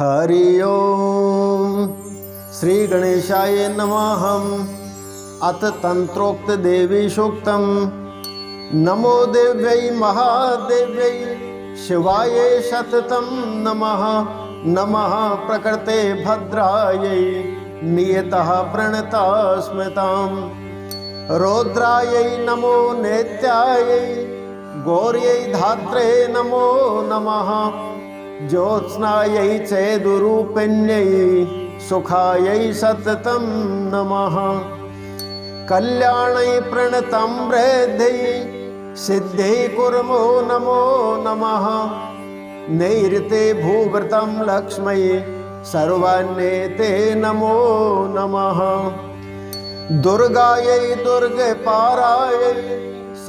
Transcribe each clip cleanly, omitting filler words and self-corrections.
हरि ओम श्री गणेशाय नमः। अथ तंत्रोक्त देवी सूक्तम। नमो देव्यै महादेव्यै शिवाय सततं नमः। नमः प्रकृते भद्रायै नियतः प्रणता स्मृताम्। रौद्रायै नमो नेत्यायै गौर्यै धात्रे नमो नमः। ज्योत्स्नायै चेदुरूपिण्यै सुखायै सततं नमः। कल्याणै प्रणतं वृद्ध्यै सिद्ध्यै कुर्मो नमो नमः। नैऋते भूवृतं लक्ष्मै सर्वान्येते नमो नमः। दुर्गायै दुर्गपारायै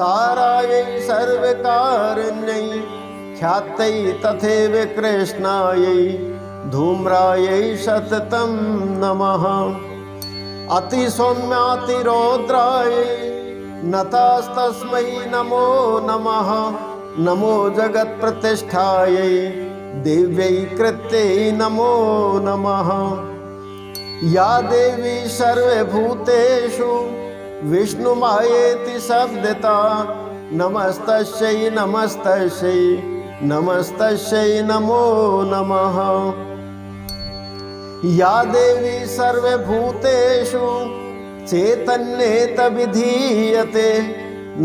सारायै सर्वकारिण्यै ख्यात्यै तथैव कृष्णायै धूम्रायै सततं नमः। अतिसौम्यातिरौद्रायै नतास्तस्मै नमो नमः। नमो जगत्प्रतिष्ठायै दिव्यै कृत्यै नमो नमः। या देवी सर्वभूतेषु विष्णुमायेति शब्दता नमस्तस्यै नमस्तस्यै नमस्तस्यै नमो नमः। या देवी सर्वभूतेषु चैतन्येत विधीयते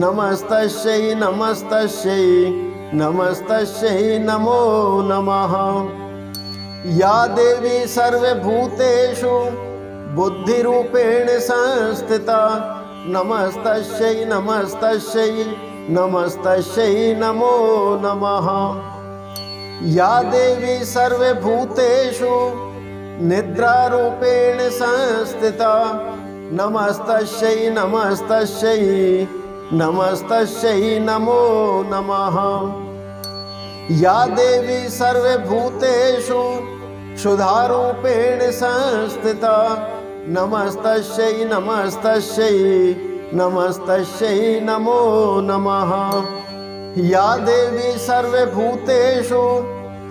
नमस्तस्यै नमस्तस्यै नमस्तस्यै नमो नमः। या देवी सर्वभूतेषु बुद्धिरूपेण संस्थिता नमस्तस्यै नमस्तस्यै नमस्तस्यै नमो नमः। या देवी सर्वभूतेषु निद्रारूपेण संस्थिता नमस्तस्यै नमस्तस्यै नमस्तस्यै नमो नमः। या देवी सर्वभूतेषु क्षुधारूपेण संस्थिता नमस्तस्यै नमस्तस्यै नमस्तस्यै नमो नमः। या देवी सर्वभूतेषु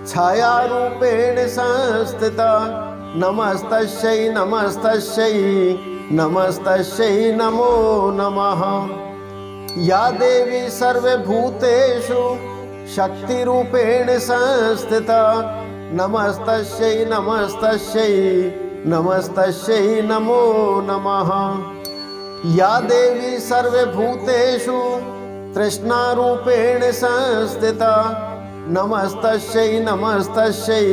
छायारूपेण संस्थिता नमस्तस्यै नमस्तस्यै नमस्तस्यै नमो नमः। या देवी सर्वभूतेषु शक्तिरूपेण संस्थिता नमस्तस्यै नमस्तस्यै नमस्तस्यै नमो नमः। या देवी सर्वभूतेषु तृष्णारूपेण संस्थिता नमस्तस्यै नमस्तस्यै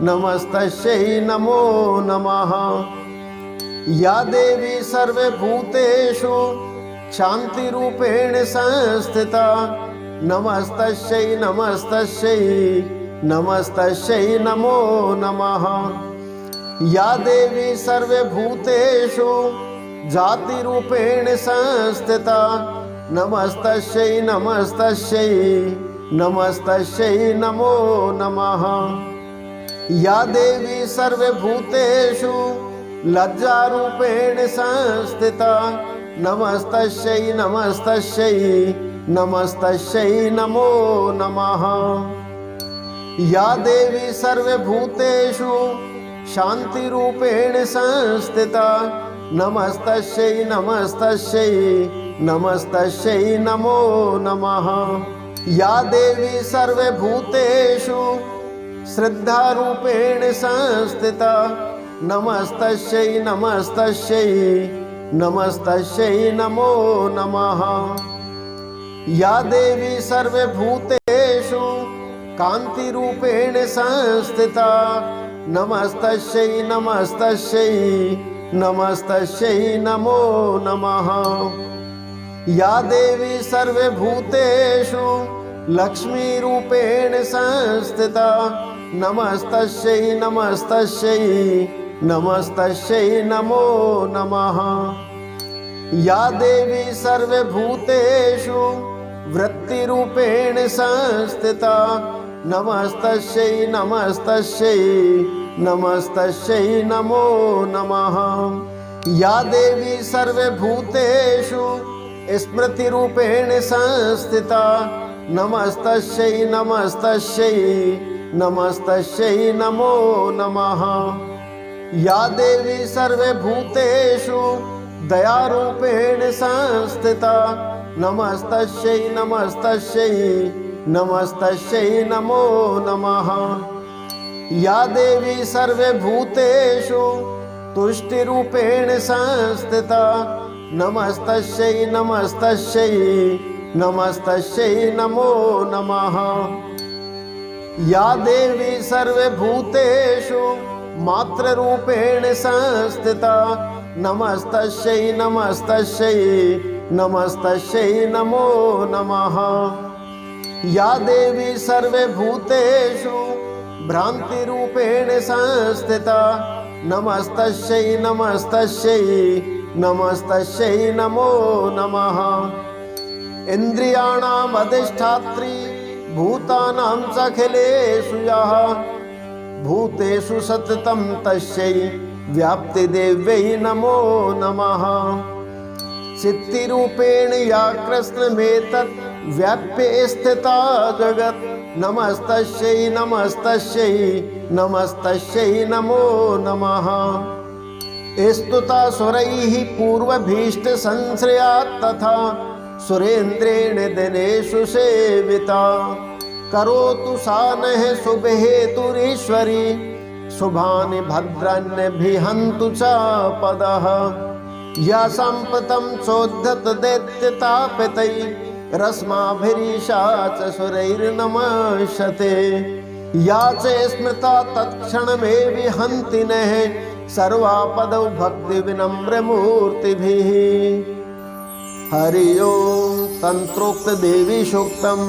नमस्तस्यै नमो नमः। या देवी सर्वभूतेषु शान्तिरूपेण संस्थिता नमस्तस्यै नमस्तस्यै नमस्तस्यै नमो नमः। या देवी सर्वभूतेषु जातिरूपेण संस्थिता नमस्तस्यै नमस्तस्यै नमस्तस्यै नमो नमः। या देवी सर्वभूतेषु लज्जारूपेण संस्थिता नमस्तस्यै नमस्तस्यै नमस्तस्यै नमो नमः। या देवी सर्वभूतेषु शान्तिरूपेण संस्थिता नमस्तस्यै नमस्तस्यै नमस्तस्यै नमो नमः। या देवी सर्वभूतेषु श्रद्धारूपेण संस्थिता नमस्तस्यै नमस्तस्यै नमस्तस्यै नमो नमः। या देवी सर्वभूतेषु कान्तिरूपेण संस्थिता नमस्तस्यै नमस्तस्यै नमस्तस्यै नमो नमः। या देवी सर्वभूतेषु लक्ष्मीरूपेण संस्थिता नमस्तस्यै नमस्तस्यै नमस्तस्यै नमो नमः। या देवी सर्वभूतेषु वृत्तिरूपेण संस्थिता नमस्तस्यै नमस्तस्यै नमस्तस्यै नमो नमः। या देवी सर्वभूतेषु स्मृतिरूपेण संस्थिता नमस्तस्यै नमस्तस्यै नमस्तस्यै नमो नमः। या देवी सर्वभूतेषु दयारूपेण संस्थिता नमस्तस्यै नमस्तस्यै नमस्तस्यै नमो नमः। या देवी सर्वभूतेषु तुष्टिरूपेण संस्थिता नमस्तस्यै नमस्तस्यै नमस्तस्यै नमो नमः। या देवी सर्वभूतेषु मातृरूपेण संस्थिता नमस्तस्यै नमस्तस्यै नमस्तस्यै नमो नमः। या देवी सर्वभूतेषु भ्रान्तिरूपेण संस्थिता नमस्तस्यै नमस्तस्यै नमस्तस्यै नमो नमः। इन्द्रियाणाम् अधिष्ठात्री भूतानां चाखिलेषु यः भूतेषु सततं तस्यै व्याप्तिदेव्यै नमो नमः। सिद्धिरूपेण या कृष्णमेतत् व्याप्य स्थिता जगत् नमस्तस्यै नमस्तस्यै नमस्तस्यै नमो नमः। स्तुता सुरैः पूर्वभीष्ट संश्रयात् तथा सुरेन्द्रेण दिनेषु सेविता करोतु सा नः शुभहेतुरीश्वरी शुभानि भद्राण्यभिहन्तु च पदः। या सम्प्रतं चोद्धत दैत्यतापितै रश्माभिरीशा च सुरैर्नमस्यते। या च स्मृता तत्क्षणमेव विहन्ति नः सर्वापदौ भक्तिविनम्रमूर्तिभिः। हरि ओं तंत्रोक्त देवी सूक्तम्